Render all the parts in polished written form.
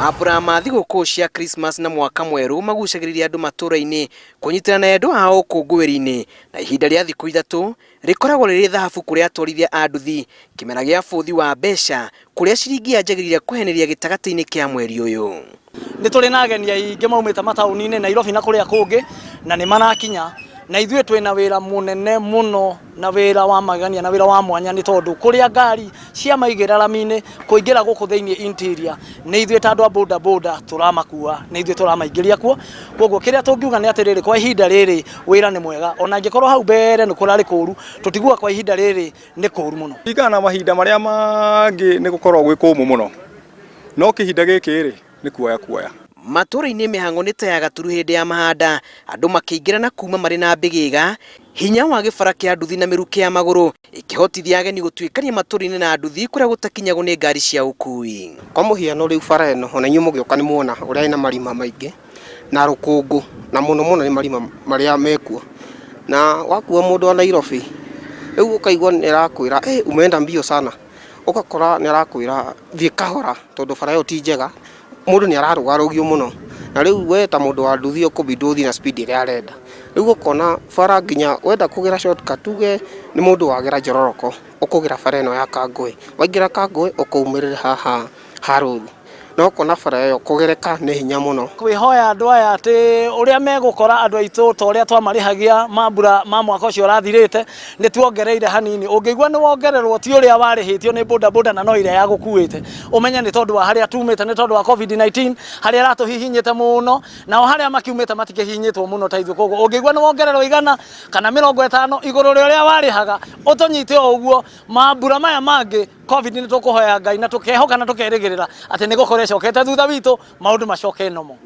Mambura ma thigũkũ cia Christmas na mwaka mwerũ magucagĩrĩria andũ matũũra-inĩ kũnyitana na endwa ao ũkũngũĩri-inĩ, na ihinda rĩa thikũ ithatũ rĩkoragwo rĩrĩ thahabu kũrĩ atwarithia a nduthi kĩmera gĩa bũthi wa mbeca kũrĩa ciringi yanjagĩrĩria kweheneria gĩtagatĩ-inĩ kĩa mweri ũyũ. Nĩ tũrĩ na ageni aingĩ maumĩte mataũni-inĩ Nairobi na kũrĩa kũngĩ na nĩ marakinya, na ithuĩ twĩna wĩra mũnene mũno na wĩra wa magania na wĩra wa mwanya, nĩ tondũ kũrĩa ngari cia maigĩra rami-inĩ kũingĩra gũkũ thĩinĩ interior nĩ ithuĩ ta andũ a boda boda tũramakua, nĩ ithuĩ tũramaingĩria kuo. Koguo kĩrĩa tũngiuga nĩ atĩrĩrĩ, kwa ihinda rĩrĩ wĩra nĩ mwega, ona angĩkorwo hau mbere nĩ kũrarĩ kũru, tũtiguaga kwa ihinda rĩrĩ nĩ kũru mũno. Ringana na mahinda marĩa mangĩ nĩ gũkorwo gwĩ kũmũ mũno, no kĩhinda gĩkĩ rĩ nĩ kuoya. Matũũra-inĩ mĩhang'o nĩ ta ya gaturu hĩndĩ ya mahanda, andũ makĩingĩra na kuma marĩ na mbĩgĩga, hinya wa gĩbara kĩa nduthi na mĩrukĩ ya magũrũ ĩkĩhotithia ageni gũtuĩkania matũũra-inĩ na nduthi kũrĩa gũtakinyagwo nĩ ngari cia ũkui. Kwa mũhiano rĩu bara ĩno ona inyuĩ mũgĩũka nĩ muona ũrĩa ĩna marima maingĩ na rũkũngũ, na mũno nĩ marima marĩa mekuo, na wakua mũndũ wa Nairobi rĩu ũkaigua nĩ arakwĩra umeenda mbio sana, ũgakora nĩ arakwĩra thiĩ kahora tondũ bara ĩyo ti njega, mũndũ nĩ ararũgarũgio mũno, na rĩu we ta mũndũ wa nduthi ũkũbidi ũthiĩ na speed ĩrĩa arenda. Rĩu ũkona bara nginya wenda kũgera shortcut, tuge nĩ mũndũ wagera Njororoko ũkũgera bara ĩno ya Kangũĩ, waingĩra Kangũĩ ũkaumĩrĩra haha Harũthi, no ũkona bara ĩyo kũgereka nĩ hinya mũno. Kwĩhoya andũ aya atĩ ũrĩa megũkora andũ aitũ ta ũrĩa twamarĩhagia mambura ma mwaka ũcio ũrathirĩte nĩ tuongereire hanini. Ũngĩigua nĩ wongererwo ti ũrĩa warĩhĩtio nĩ boda boda na no ĩrĩa yagũkuĩte, ũmenye nĩ tondũ wa harĩa tumĩte, nĩ tondũ wa COVID-19 harĩa aratũhihinyĩte mũno, nao harĩa makiumĩte matikĩhihinyĩtwo mũno ta ithuĩ. Koguo ũngĩigua nĩ wongererwo 100 kana 50 igũrũ rĩa ũrĩa warĩhaga, ũtũnyite o ũguo. Mambura maya mangĩ COVID nĩ tũkũhoya Ngai na tũkehoka na tũkerĩgĩrĩra atĩ nĩ gũkorwo ĩcokete thutha witũ, maũndũ macoke nomo.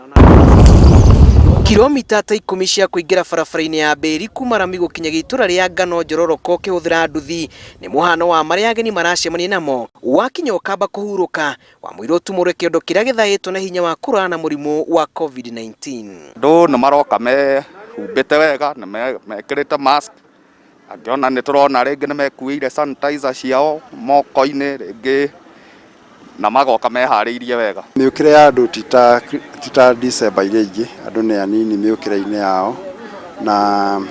Kilomita ta 10 cia kũingĩra barabara-inĩ ya Mbĩri kuma Rami gũkinyagia itũra rĩa Ngano Njororoko ũkĩhũthĩra nduthi nĩ mũhano wa marĩa ageni maracemania namo. Wakinya ũkamba kũhurũka wamũirwo tumũre kĩondo kĩrĩa gĩthaĩtwo na hinya wa kũrũa na mũrimũ wa COVID-19. Andũ nĩ maroka mehumbĩte wega, nĩ mekĩrĩte mask, angĩona nĩ tũrona rĩngĩ nĩ mekuĩire sanitizer ciao moko-inĩ, rĩngĩ na magoka meharĩirie wega. Mĩũkĩre ya andũ ti ta December iria ingĩ, andũ nĩ anini mĩũkĩre-inĩ yao, na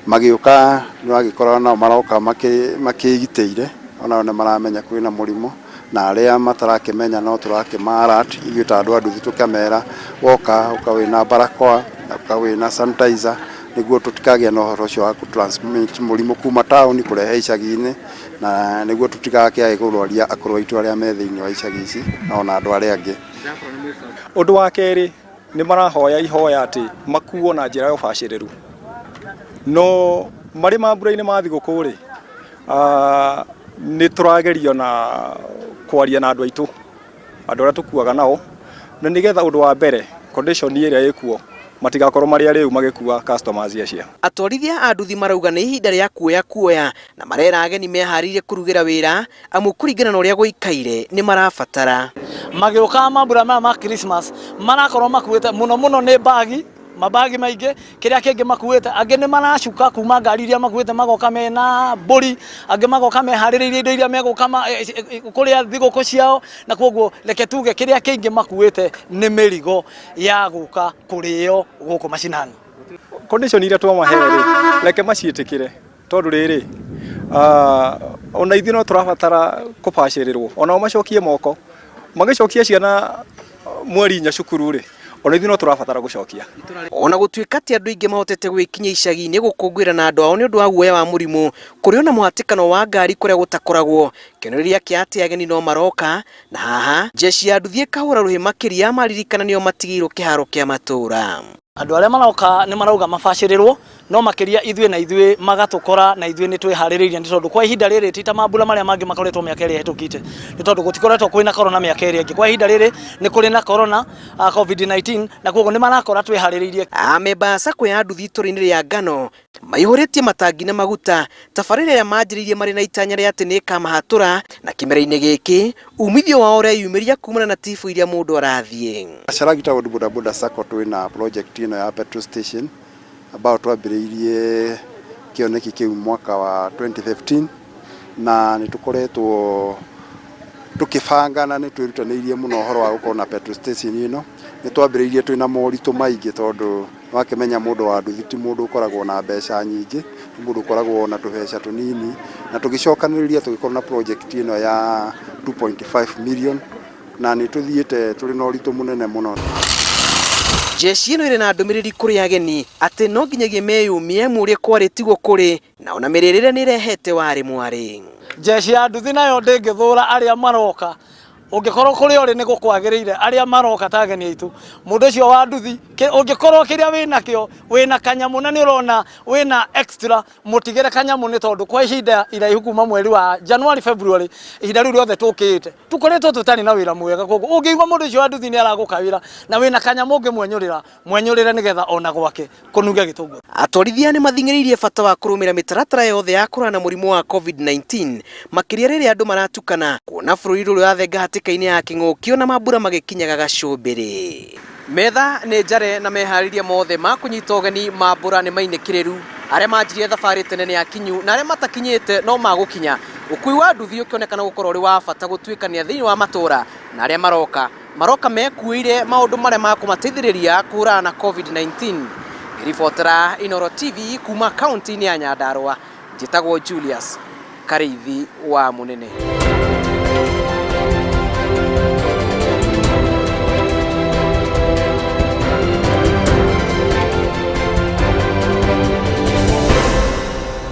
magĩũka nĩ wagĩkorwo nao maroka makĩgitĩire, onao nĩ maramenya kwĩna mũrimũ, na arĩa matarakĩmenya no tũrakĩma-alert ithuĩ ta andũ a nduthi tũkamera woka wĩna barakoa na wĩna sanitizer, nĩguo tũtikagĩa na ũhoro ũcio wa transmit mũrimũ kuma taũni kũrehe icagi-inĩ, na nĩguo tũtigakĩage kũrwaria akũrũ aitũ arĩa me thĩinĩ wa icagi ici na ona andũ arĩa angĩ. Ũndũ wa kerĩ nĩ marahoya ihoya atĩ makuo na njĩra ya ũbacĩrĩru, no marĩ mambura-inĩ ma thigũkũ rĩ, nĩ tũragerio na kwaria na andũ aitũ, andũ arĩa tũkuaga nao, na nĩgetha ũndũ wa mbere condition ĩrĩa ĩkuo matigakorwo marĩa rĩu magĩkua customers acio. Atwarithia a nduthi marauga nĩ ihinda rĩa kuoya na marera ageni meharĩirie kũrugĩra wĩra, amu kũringana na ũrĩa gũikaire nĩ marabatara. Magĩũka mambura maya ma Christmas marakorwo makuĩte mũno nĩ mabagi maingĩ, kĩrĩa kĩngĩ makuĩte, angĩ nĩ maracuka kuma ngari iria makuĩte magoka mena mbũri, angĩ magoka meharĩrĩirie indo iria megũka kũrĩa thigũkũ ciao, na koguo reke tuge kĩrĩa kĩngĩ makuĩte nĩ mĩrigo ya gũka kũrĩo gũkũ macinani. Condition iria twamahe rĩ, reke maciĩtĩkĩre, tondũ rĩrĩ ona ithuĩ no tũrabatara kũbacĩrĩrwo, ona macokie moko, magĩcokia ciana mweri 4 cukuru rĩ, ona ithuĩ no tũrabatara gũcokia. Ona gũtuĩka atĩ andũ aingĩ mahotete gwĩkinyia icagi-inĩ gũkũngũĩra na andũ ao nĩ ũndũ wa guoya wa mũrimũ, kũrĩ ona mũhatĩkano wa ngari kũrĩa gũtakoragwo, kĩonereria kĩa atĩ ageni no maroka, na haha jeshi ya nduthi ĩkahũra rũhĩ makĩria maririkana nĩo matigĩirwo kĩharo kĩa matũũra. Andũ arĩa maroka nĩ marauga mabacĩrĩrwo, no makĩria ithuĩ na ithuĩ magatũkora na ithuĩ nĩ twĩharĩrĩirie, nĩ tondũ kwa ihinda rĩrĩ ti ta mambura marĩa mangĩ makoretwo mĩaka ĩrĩa ĩhetũkĩte, nĩ tondũ gũtikoretwo kwĩna corona mĩaka ĩrĩa ĩngĩ. Kwa ihinda rĩrĩ nĩ kũrĩ na corona COVID-19, na koguo nĩ marakora twĩharĩrĩirie. Amemba a SACCO ya nduthi itũra-inĩ rĩa Ngano maihũrĩtie matangi na maguta, tabarĩra ĩrĩa manjĩrĩirie marĩ na itanya rĩa atĩ nĩ ĩkamahatũra, na kĩmera-inĩ gĩkĩ umithio wao ũreyumĩria kumana na tibu iria mũndũ arathiĩ. Sharagita Boda Boda SACCO twĩna project ĩno ya petrol station ambao twambĩrĩirie kĩoneki kĩu mwaka wa 2015, na nĩ tũkoretwo tukibangana nĩ twĩrutanĩirie mũno ũhoro wa gũkorwo na petrol station ĩno. Nĩ twambĩrĩirie twĩna moritũ maingĩ tondũ wakĩmenya mũndũ wa nduthi ti mũndũ ũkoragwo na mbeca nyingĩ, mũndũ ũkoragwo na tũbeca tũnini, na tũgĩcokanĩrĩria tũgĩkorwo na project ĩno ya 2.5 million, na nĩ tũthiĩte tũrĩ na ũritũ mũnene mũno. Jeshi ĩno ĩrĩ na ndũmĩrĩri kũrĩ ageni atĩ no nginyagia meyumie mũrĩa kwarĩ tiguo kũrĩ na ona mĩrĩrĩre nĩ ĩrehete warĩ mwarĩ. Jeshi ya nduthi nayo ndĩngĩthũra arĩa maroka. Ũngĩkorwo kũrĩ ore nĩ gũkwagĩrĩire arĩa maroka ta ageni aitũ, mũndũ ũcio wa nduthi ũngĩkorwo kĩrĩa wĩna kĩo, wĩna kanyamũ na nĩ ũrona wĩna extra, mũtigĩre kanyamũ nĩ tondũ kwa ihinda iraihu kuma mweri wa January February, ihinda rĩu rĩothe tũkĩte tũkoretwo tũtarĩ na wĩra mwega. Koguo ũngĩigua mũndũ ũcio wa nduthi nĩ aragũkawĩra na wĩna kanyamũ mwenyũrĩre nĩgetha ona gwake kũnuge gĩtũngũrũ. Atwarithia nĩ mathingĩrĩirie bata wa kũrũmĩra mĩtaratara yothe ya kũrũa na mũrimũ wa COVID-19 makĩria rĩrĩa andũ maratukana, kuona bũrũri ũrĩa wathenga hatĩka-inĩ ya kĩng'ũki na mambura magĩkinyaga gacumbĩrĩ. Metha nĩ njare na meharĩria mothe ma kũnyita ũgeni, mambura nĩ mainĩkĩrĩru. Arĩa manjirie thabarĩ tene nĩ akinyu na arĩa matakinyĩte no magũkinya. Ũkui wa nduthi ũkĩonekana gũkorwo ũrĩ wa bata gũtuĩkania thĩinĩ wa matũũra, na arĩa maroka mekuĩire maũndũ marĩa ma kũmateithĩrĩria kũhũrana na COVID-19. Ribotera Inooro TV kuma kaunti-inĩ ya Nyandarua, njĩtagwo Julius Karĩithi wa Mũnene.